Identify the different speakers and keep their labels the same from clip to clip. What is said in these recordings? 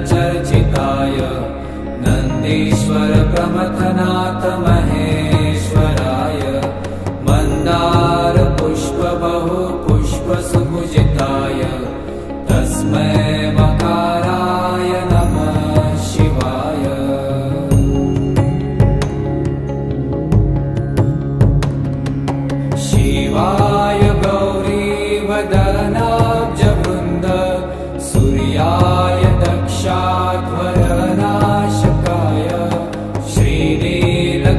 Speaker 1: चर्चिताय नन्दीश्वर प्रमथनाथ महेश्वराय मन्दार पुष्प बहु पुष्प सुपूजिताय तस्मै मकाराय नमः शिवाय। शिवाय गौरी वदनाब्जवृन्द सूर्याय दक्षाध्वरनाशकाय श्रीनीलकण्ठाय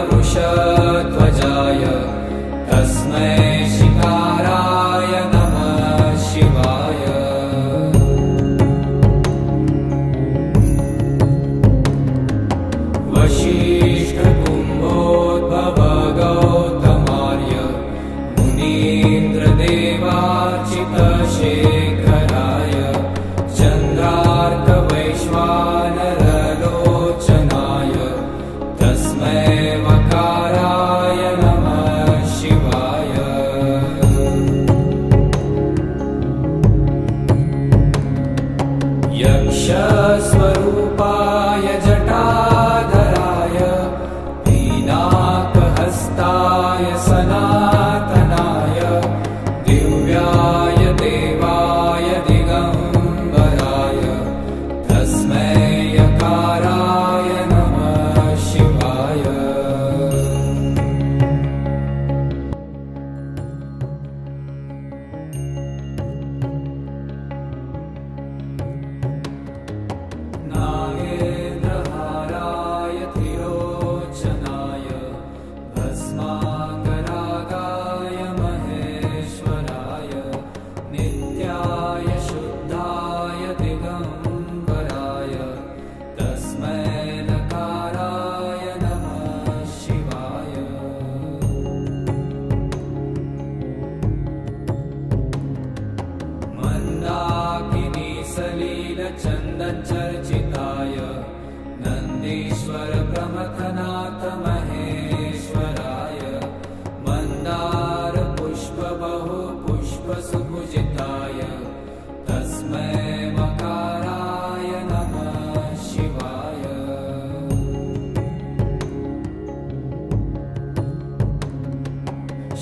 Speaker 1: वृषध्वजाय तस्मै शिकाराय नमः शिवाय। वसिष्ठकुम्भोद्भव गौतमार्य मुनीन्द्रदेवार्चितशेखराय चन्द्रार्कवैश्वानरलोचनाय तस्मै मकाराय नमः शिवाय। यक्षस्वरूपाय जटाधराय पीनाकहस्ताय सनातनाय दिव्याय देवाय दिगम्बराय तस्मै यकाराय नमः शिवाय। नागेन्द्रहाराय त्रिलोचनाय भस्माकरागाय महेश्वराय नित्याय शुद्धाय दिगम्बराय तस्मै नकाराय नमः शिवाय। मन्दाकिनी सलीलचन्दनचर्चिताय नन्दीश्वर प्रमथनाथ महेश्वराय मन्दार पुष्प बहु पुष्प सुपूजिताय तस्मै मकाराय नमः शिवाय।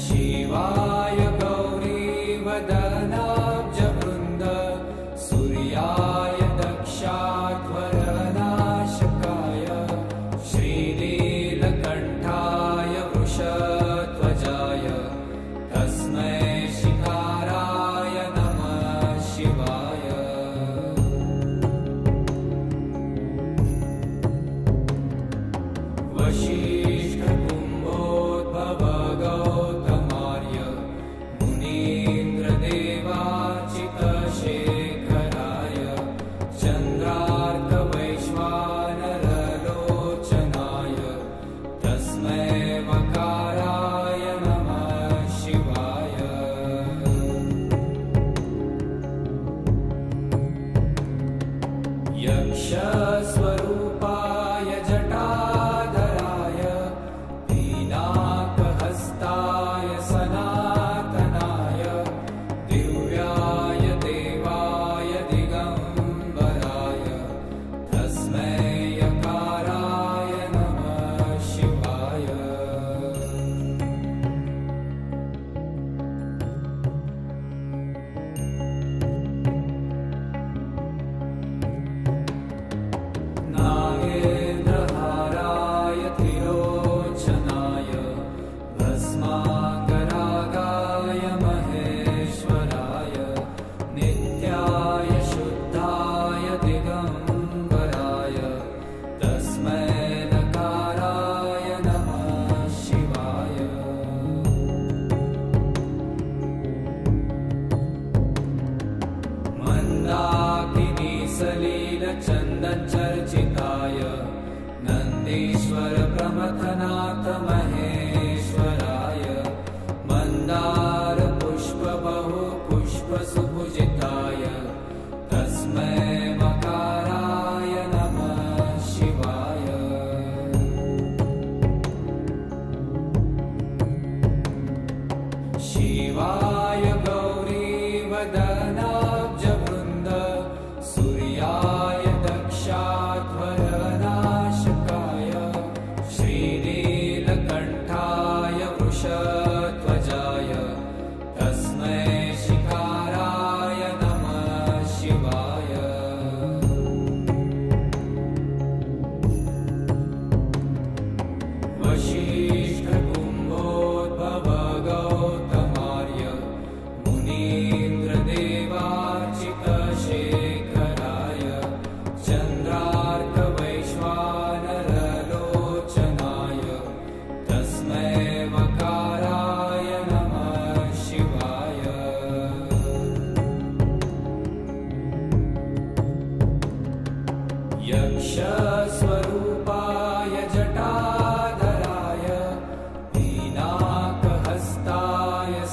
Speaker 1: शिवाय गौरी वदनाब्जवृन्द सूर्याय दक्षाध्वरनाशकाय श्रीनीलकण्ठाय वृषध्वजाय तस्मै शिकाराय नमः शिवाय। वसिष्ठकुम्भोद्भव गौतमार्य शिवाय गौरीवदनाब्जवृन्द सूर्याय दक्षाध्वरनाशकाय श्रीनीलकण्ठाय वृषध्वजाय तस्मै शिखाराय नमः शिवाय। वसिष्ठकुम्भोद्भव गौतमार्य मुनीन्द्रदेवार्चितशेखराय चन्द्रार्कवैश्वानरलोचनाय तस्मै वकाराय नमः शिवाय। यक्षस्वरूपाय जटाधराय पीनाकहस्ताय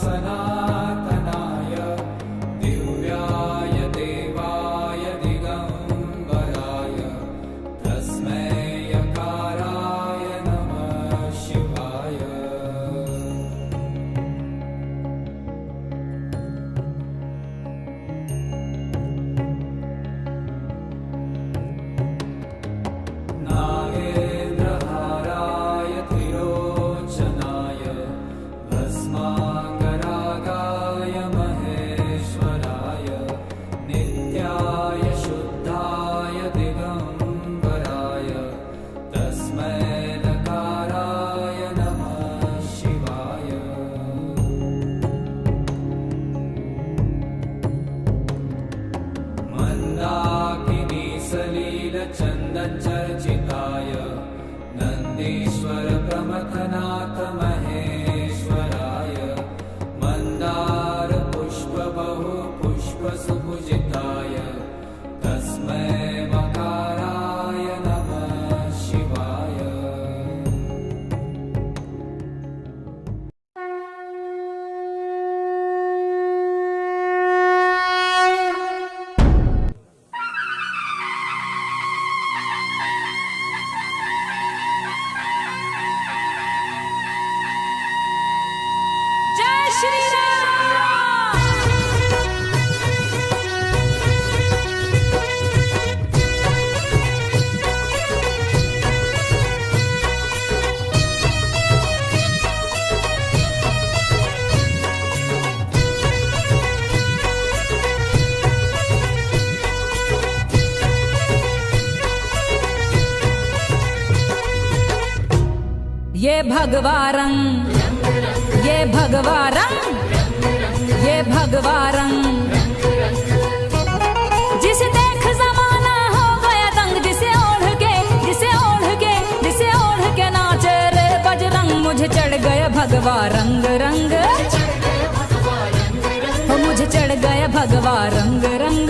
Speaker 1: सनातनाय दिव्याय देवाय दिगम्बराय तस्मै यकाराय नमः शिवाय। नागेन्द्रहाराय त्रिलोचनाय भस्माङ्गरागाय महेश्वराय नित्याय शुद्धाय दिगम्बराय तस्मै नकाराय नमः शिवाय। मन्दाकिनी सलिलचन्दनचर्चिताय नन्दीश्वर प्रमथनाथ महेश्वराय मन्दार पुष्प बहु पुष्प सुपूजिताय तस्मै मकाराय नमः शिवाय।
Speaker 2: जय श्री राम। ये भगवा रंग, ये भगवा रंग, ये भगवा रंग, जिसे देख जमाना हो गया दंग, जिसे ओढ़ के, जिसे ओढ़ के, जिसे ओढ़ के नाचे रे बजरंग। मुझे चढ़ गया भगवा रंग रंग, हो मुझे चढ़ गया भगवा रंग रंग।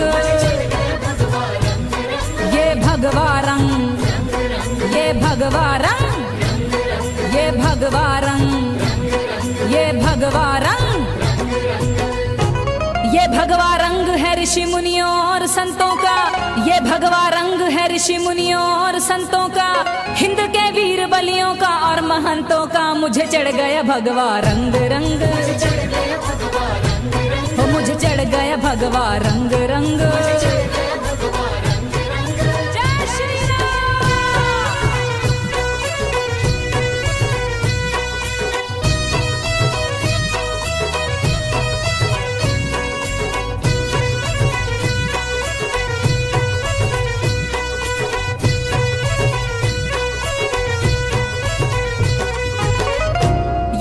Speaker 2: ये भगवा रंग, ये भगवा रंग, ये भगवा रंग, ये भगवा रंग, ये भगवा रंग है ऋषि मुनियों और संतों का। ये भगवा रंग है ऋषि मुनियों और संतों का, हिंद के वीर बलियों का और महंतों का। मुझे चढ़ गया भगवा रंग रंग, हो मुझे चढ़ गया भगवा रंग रंग। जय श्री राम।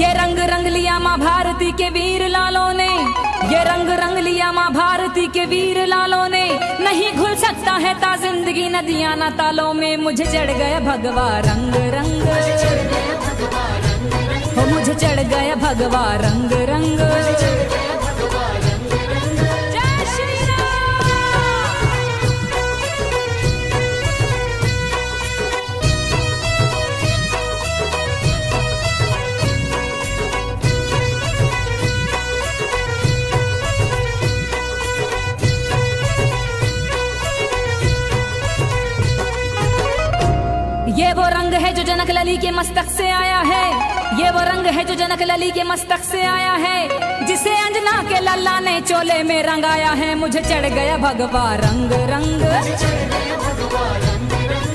Speaker 2: ये रंग रंग लिया माँ भारती के वीर लालों ने, ये रंग रंग लिया माँ भारती के वीर लालों ने। नहीं घुल सकता है ता जिंदगी नदियां ना तालों में। मुझे चढ़ गया भगवा रंग रंग, हो मुझे चढ़ गया भगवा रंग रंग। जय श्री राम। ये वो रंग है जो जनक लली के मस्तक से आया है, ये वो रंग है जो जनक लली के मस्तक से आया है। जिस अल्लाह ने चोले में रंगाया है, मुझे चढ़ गया भगवा रंग रंग,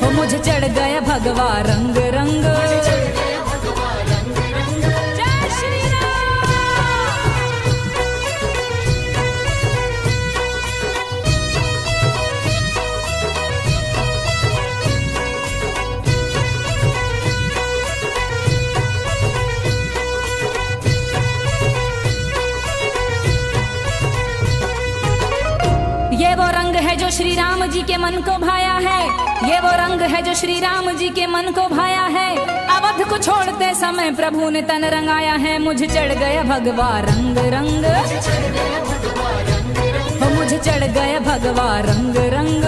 Speaker 2: हो मुझे चढ़ गया भगवा रंग रंग। जय श्री राम। ये वो रंग है जो श्री राम जी के मन को भाया है, ये वो रंग है जो श्री राम जी के मन को भाया है। अवध को छोड़ते समय प्रभु ने तन रंगाया है, मुझे चढ़ गया भगवा रंग रंग, हो मुझे चढ़ गया भगवा रंग रंग।